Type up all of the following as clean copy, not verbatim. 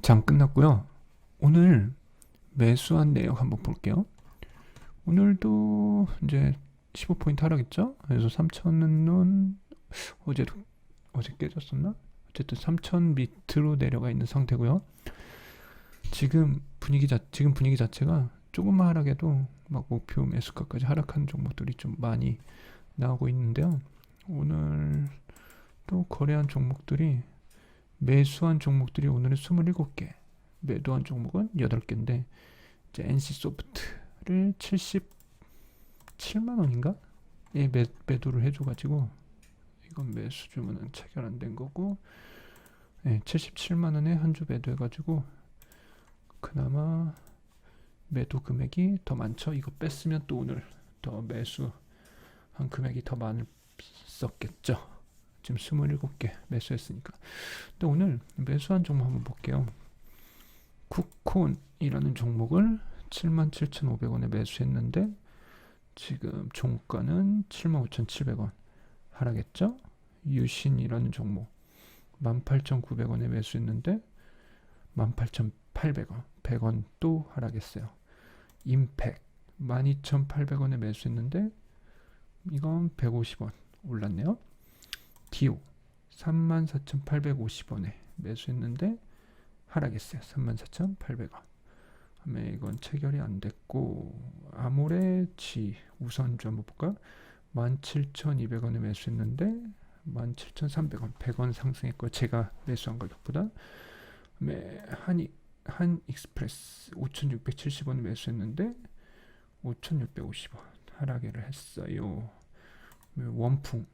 장 끝났고요. 오늘 매수한 내역 한번 볼게요. 오늘도 이제 15포인트 하락했죠? 그래서 3천은 어제 깨졌었나? 어쨌든 3천 밑으로 내려가 있는 상태고요. 지금 분위기 자체가 조금만 하락해도 막 목표 매수가까지 하락하는 종목들이 좀 많이 나오고 있는데요. 오늘 또 거래한 종목들이 매수한 종목들이 오늘은 27개, 매도한 종목은 8개인데 이제 NC소프트를 77만 원인가? 에 매도를 해줘가지고 이건 매수 주문은 체결 안 된 거고, 77만 원에 한 주 매도해가지고 그나마 매도 금액이 더 많죠. 이거 뺐으면 또 오늘 더 매수한 금액이 더 많았었겠죠. 지금 27개 매수했으니까. 또 오늘 매수한 종목 한번 볼게요. 쿠콘이라는 종목을 77,500원에 매수했는데 지금 종가는 75,700원 하락했죠. 유신이라는 종목 18,900원에 매수했는데 18,800원 100원 또 하락했어요. 임팩 12,800원에 매수했는데 이건 150원 올랐네요. 디오 34,850원에 매수했는데 하락했어요. 34,800원. 그다음에 이건 체결이 안 됐고, 아모레지 우선주 한번 볼까요? 17,200원에 매수했는데 17,300원 100원 상승했고, 제가 매수한 가격보다. 그다음에 한익스프레스 5,670원에 매수했는데 5,650원 하락을 했어요. 원풍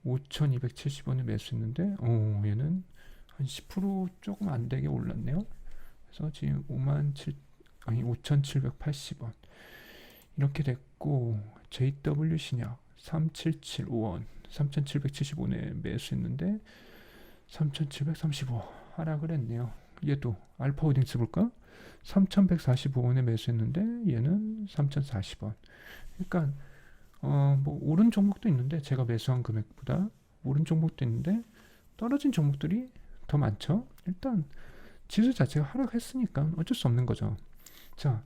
5,270원에 매수했는데 얘는 한 10% 조금 안 되게 올랐네요. 그래서 지금 5,780원 이렇게 됐고, JW 신약 3775원 3,775원에 매수했는데 3,735 하락을 했네요. 얘도 알파호ldings 볼까? 3,145원에 매수했는데 얘는 3,040원. 그러니까 뭐 오른 종목도 있는데, 제가 매수한 금액보다 오른 종목도 있는데 떨어진 종목들이 더 많죠. 일단 지수 자체가 하락했으니까 어쩔 수 없는 거죠. 자,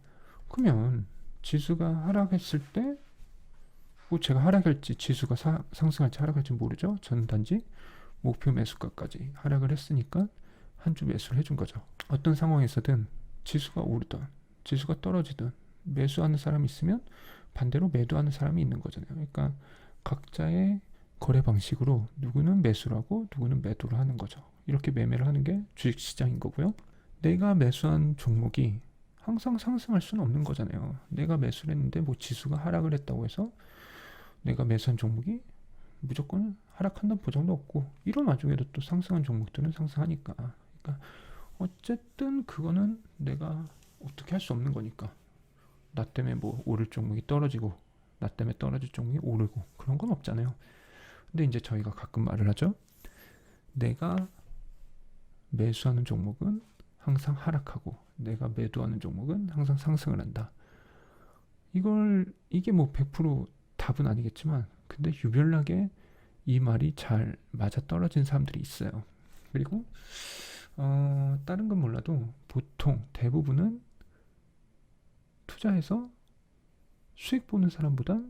그러면 지수가 하락했을 때 뭐 제가 하락할지 지수가 상승할지 하락할지 모르죠. 저는 단지 목표 매수가까지 하락을 했으니까 한 주 매수를 해준 거죠. 어떤 상황에서든 지수가 오르든 지수가 떨어지든 매수하는 사람이 있으면 반대로 매도하는 사람이 있는 거잖아요. 그러니까 각자의 거래 방식으로 누구는 매수를 하고 누구는 매도를 하는 거죠. 이렇게 매매를 하는 게 주식시장인 거고요. 내가 매수한 종목이 항상 상승할 수는 없는 거잖아요. 내가 매수를 했는데 뭐 지수가 하락을 했다고 해서 내가 매수한 종목이 무조건 하락한다는 보장도 없고, 이런 와중에도 또 상승한 종목들은 상승하니까. 그러니까 어쨌든 그거는 내가 어떻게 할 수 없는 거니까. 나 때문에 뭐 오를 종목이 떨어지고 나 때문에 떨어질 종목이 오르고 그런 건 없잖아요. 근데 이제 저희가 가끔 말을 하죠. 내가 매수하는 종목은 항상 하락하고 내가 매도하는 종목은 항상 상승을 한다. 이게 뭐 100% 답은 아니겠지만, 근데 유별나게 이 말이 잘 맞아떨어진 사람들이 있어요. 그리고 다른 건 몰라도 보통 대부분은 투자해서 수익 보는 사람보다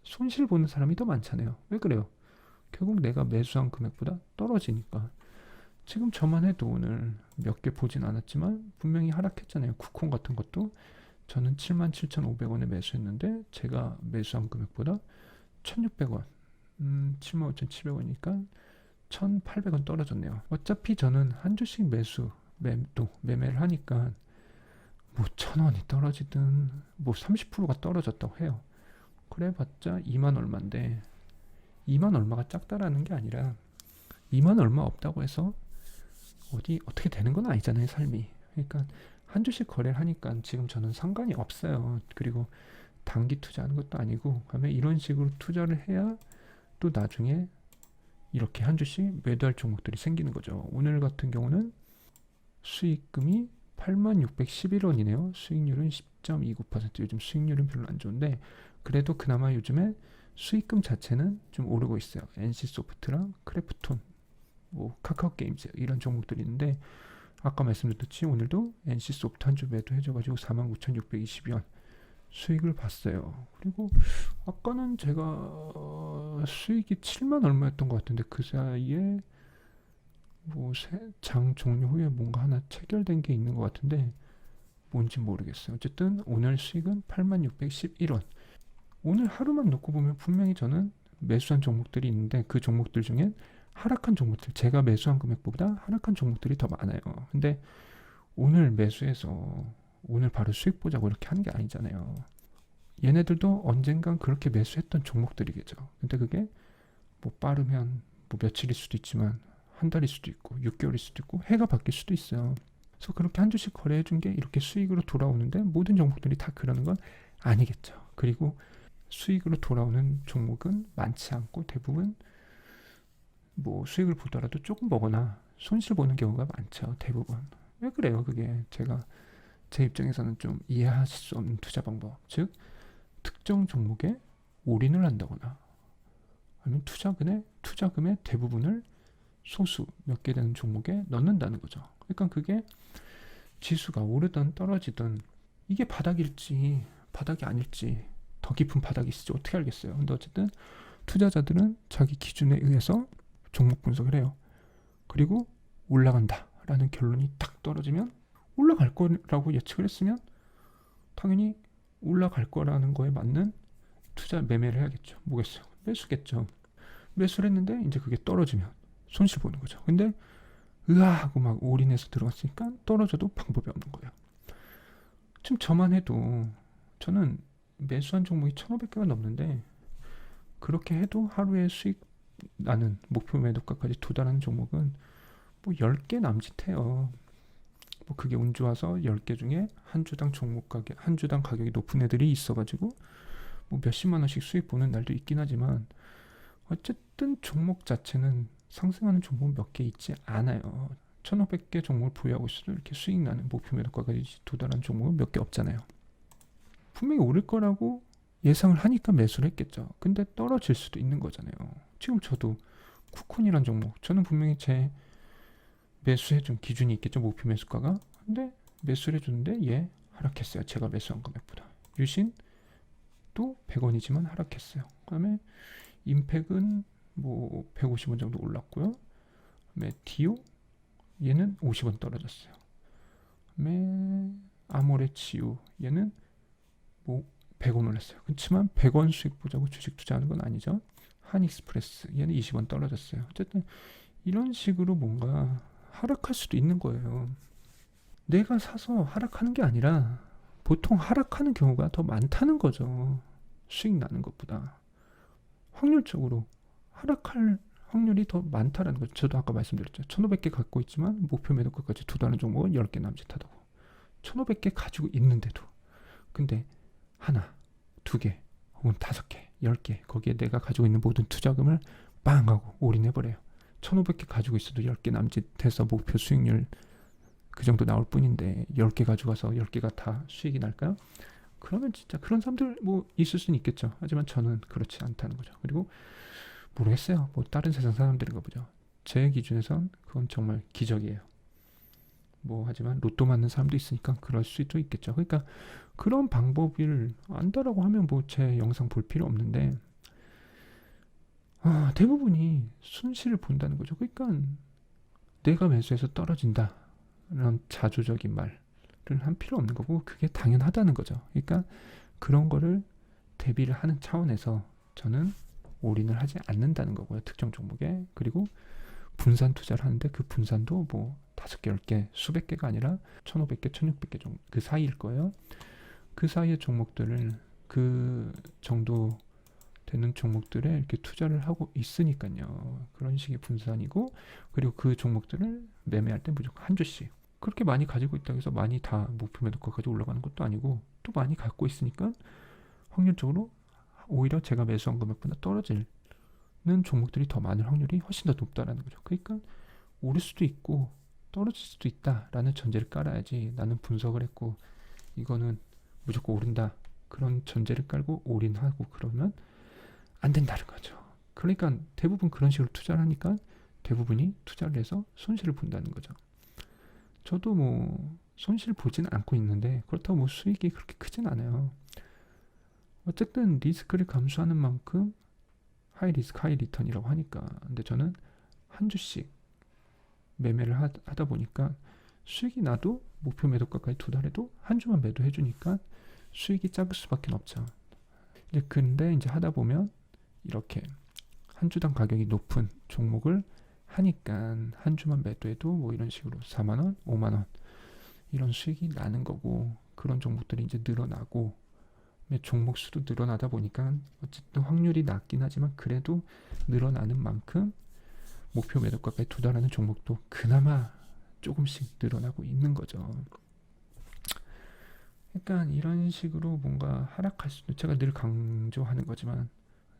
손실 보는 사람이 더 많잖아요. 왜 그래요? 결국 내가 매수한 금액보다 떨어지니까. 지금 저만 해도 오늘 몇 개 보진 않았지만 분명히 하락했잖아요. 쿠폰 같은 것도 저는 77,500원에 매수했는데 제가 매수한 금액보다 1,600원 75,700원이니까 1,800원 떨어졌네요. 어차피 저는 한 주씩 매매를 하니까 뭐 1,000원이 떨어지든 뭐 30%가 떨어졌다고 해요. 그래봤자 2만 얼마인데 2만 얼마가 작다라는 게 아니라 2만 얼마 없다고 해서 어떻게 되는 건 아니잖아요, 삶이. 그러니까 한 주씩 거래를 하니까 지금 저는 상관이 없어요. 그리고 단기 투자하는 것도 아니고, 그다음에 이런 식으로 투자를 해야 또 나중에 이렇게 한 주씩 매도할 종목들이 생기는 거죠. 오늘 같은 경우는 수익금이 86,11원이네요. 수익률은 10.29%. 요즘 수익률은 별로 안 좋은데 그래도 그나마 요즘에 수익금 자체는 좀 오르고 있어요. NC소프트랑 크래프톤, 뭐 카카오게임즈 이런 종목들이 있는데 아까 말씀드렸듯이 오늘도 NC소프트 한 주 매도해줘가지고 49,620원 수익을 봤어요. 그리고 아까는 제가 수익이 7만 얼마였던 것 같은데 그 사이에 뭐 장 종료 후에 뭔가 하나 체결된 게 있는 것 같은데 뭔지 모르겠어요. 어쨌든 오늘 수익은 86,611원. 오늘 하루만 놓고 보면 분명히 저는 매수한 종목들이 있는데 그 종목들 중엔 하락한 종목들, 제가 매수한 금액보다 하락한 종목들이 더 많아요. 근데 오늘 매수해서 오늘 바로 수익 보자고 이렇게 하는 게 아니잖아요. 얘네들도 언젠간 그렇게 매수했던 종목들이겠죠. 근데 그게 뭐 빠르면 뭐 며칠일 수도 있지만 한 달일 수도 있고 6개월일 수도 있고 해가 바뀔 수도 있어요. 그래서 그렇게 한 주씩 거래해 준 게 이렇게 수익으로 돌아오는데 모든 종목들이 다 그러는 건 아니겠죠. 그리고 수익으로 돌아오는 종목은 많지 않고 대부분 뭐 수익을 보더라도 조금 먹거나 손실 보는 경우가 많죠. 대부분. 왜 그래요? 그게 제가 제 입장에서는 좀 이해하실 수 없는 투자 방법. 즉 특정 종목에 올인을 한다거나 아니면 투자금의 대부분을 소수 몇 개 되는 종목에 넣는다는 거죠. 그러니까 그게 지수가 오르든 떨어지든 이게 바닥일지 바닥이 아닐지 더 깊은 바닥이 있을지 어떻게 알겠어요. 근데 어쨌든 투자자들은 자기 기준에 의해서 종목 분석을 해요. 그리고 올라간다라는 결론이 딱 떨어지면 올라갈 거라고 예측을 했으면 당연히 올라갈 거라는 거에 맞는 투자 매매를 해야겠죠. 뭐겠어요? 매수겠죠. 매수를 했는데 이제 그게 떨어지면 손실 보는 거죠. 근데 으아 하고 막 올인해서 들어갔으니까 떨어져도 방법이 없는 거예요. 지금 저만 해도 저는 매수한 종목이 1,500개가 넘는데 그렇게 해도 하루에 수익 나는 목표 매도가까지 도달하는 종목은 뭐 10개 남짓해요. 뭐 그게 운 좋아서 10개 중에 한 주당 종목 가격, 한 주당 가격이 높은 애들이 있어가지고 뭐 몇십만 원씩 수익 보는 날도 있긴 하지만 어쨌든 종목 자체는 상승하는 종목은 몇 개 있지 않아요. 1,500개 종목을 보유하고 있어도 이렇게 수익 나는 목표 매도가까지 도달하는 종목은 몇 개 없잖아요. 분명히 오를 거라고 예상을 하니까 매수를 했겠죠. 근데 떨어질 수도 있는 거잖아요. 지금 저도 쿠콘이란 종목, 저는 분명히 제 매수해준 기준이 있겠죠. 목표 매수가가. 근데 매수를 해줬는데 얘 하락했어요. 제가 매수한 금액보다. 유신 또 100원이지만 하락했어요. 그 다음에 임팩은 뭐 150원 정도 올랐고요. 그다음에 디오 얘는 50원 떨어졌어요. 그다음에 아모레치유 얘는 뭐 100원 올랐어요. 그렇지만 100원 수익 보자고 주식 투자하는 건 아니죠. 한익스프레스 얘는 20원 떨어졌어요. 어쨌든 이런 식으로 뭔가 하락할 수도 있는 거예요. 내가 사서 하락하는 게 아니라 보통 하락하는 경우가 더 많다는 거죠. 수익 나는 것보다. 확률적으로 하락할 확률이 더 많다라는 거죠. 저도 아까 말씀드렸죠. 1,500개 갖고 있지만 목표 매도가까지 도달하는 종목은 10개 남짓하다고. 1,500개 가지고 있는데도. 근데 하나, 두 개, 혹은 5개, 10개 거기에 내가 가지고 있는 모든 투자금을 빵 하고 올인해버려요. 1,500개 가지고 있어도 10개 남짓해서 목표 수익률 그 정도 나올 뿐인데 10개 가져가서 10개가 다 수익이 날까요? 그러면 진짜 그런 사람들 뭐 있을 수는 있겠죠. 하지만 저는 그렇지 않다는 거죠. 그리고 모르겠어요. 뭐 다른 세상 사람들인가 보죠. 제 기준에선 그건 정말 기적이에요. 뭐 하지만 로또 맞는 사람도 있으니까 그럴 수도 있겠죠. 그러니까 그런 방법을 안다라고 하면 뭐 제 영상 볼 필요 없는데 대부분이 순실을 본다는 거죠. 그러니까 내가 매수해서 떨어진다 이런 자조적인 말을 한 필요 없는 거고 그게 당연하다는 거죠. 그러니까 그런 거를 대비를 하는 차원에서 저는 올인을 하지 않는다는 거고요. 특정 종목에. 그리고 분산 투자를 하는데 그 분산도 뭐 5개, 10개, 수백 개가 아니라 1,500개, 1,600개 정도 그 사이일 거예요. 그 사이의 종목들을 그 정도 되는 종목들에 이렇게 투자를 하고 있으니까요. 그런 식의 분산이고 그리고 그 종목들을 매매할 때 무조건 한 주씩 그렇게 많이 가지고 있다고 해서 많이 다 목표 매도가까지 올라가는 것도 아니고 또 많이 갖고 있으니까 확률적으로 오히려 제가 매수한 금액보다 떨어지는 종목들이 더 많을 확률이 훨씬 더 높다라는 거죠. 그러니까 오를 수도 있고 떨어질 수도 있다라는 전제를 깔아야지 나는 분석을 했고 이거는 무조건 오른다 그런 전제를 깔고 올인하고 그러면 안 된다는 거죠. 그러니까 대부분 그런 식으로 투자를 하니까 대부분이 투자를 해서 손실을 본다는 거죠. 저도 뭐 손실 보진 않고 있는데 그렇다고 뭐 수익이 그렇게 크진 않아요. 어쨌든 리스크를 감수하는 만큼 하이 리스크 하이 리턴이라고 하니까. 근데 저는 한 주씩 매매를 하다 보니까 수익이 나도 목표 매도가까지 도달해도 한 주만 매도해 주니까 수익이 작을 수밖에 없죠. 이제 근데 이제 하다 보면 이렇게 한 주당 가격이 높은 종목을 하니까 한 주만 매도해도 뭐 이런 식으로 4만 원, 5만 원 이런 수익이 나는 거고, 그런 종목들이 이제 늘어나고 종목 수도 늘어나다 보니까 어쨌든 확률이 낮긴 하지만 그래도 늘어나는 만큼 목표 매도가까지 도달하는 종목도 그나마 조금씩 늘어나고 있는 거죠. 그러니까 이런 식으로 뭔가 하락할 수도, 제가 늘 강조하는 거지만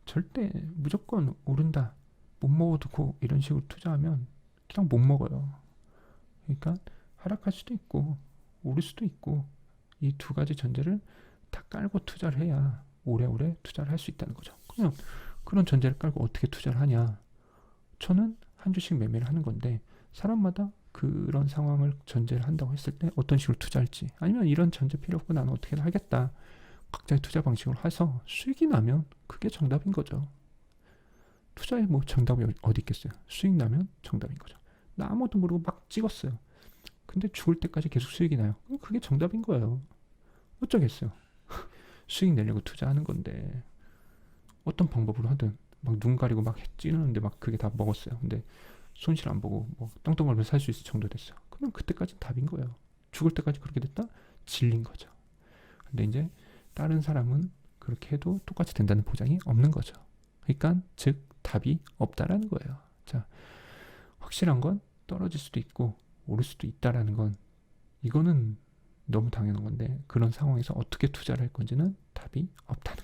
절대 무조건 오른다 못 먹어두고 이런 식으로 투자하면 그냥 못 먹어요. 그러니까 하락할 수도 있고 오를 수도 있고, 이 두 가지 전제를 다 깔고 투자를 해야 오래오래 투자를 할 수 있다는 거죠. 그냥 그런 전제를 깔고 어떻게 투자를 하냐, 저는 한 주씩 매매를 하는 건데 사람마다 그런 상황을 전제를 한다고 했을 때 어떤 식으로 투자할지, 아니면 이런 전제 필요 없고 나는 어떻게든 하겠다, 각자의 투자 방식으로 해서 수익이 나면 그게 정답인 거죠. 투자에 뭐 정답이 어디 있겠어요. 수익 나면 정답인 거죠. 나 아무것도 모르고 막 찍었어요. 근데 죽을 때까지 계속 수익이 나요. 그게 정답인 거예요. 어쩌겠어요. 수익 내려고 투자하는 건데 어떤 방법으로 하든 막 눈 가리고 막 찌르는데 막 그게 다 먹었어요. 근데 손실 안 보고 뭐 떵떵 얼면 살 수 있을 정도 됐어요. 그럼 그때까지 답인 거예요. 죽을 때까지 그렇게 됐다? 질린 거죠. 근데 이제 다른 사람은 그렇게 해도 똑같이 된다는 보장이 없는 거죠. 그러니까 즉 답이 없다라는 거예요. 자, 확실한 건 떨어질 수도 있고 오를 수도 있다라는 건 이거는 너무 당연한 건데, 그런 상황에서 어떻게 투자를 할 건지는 답이 없다는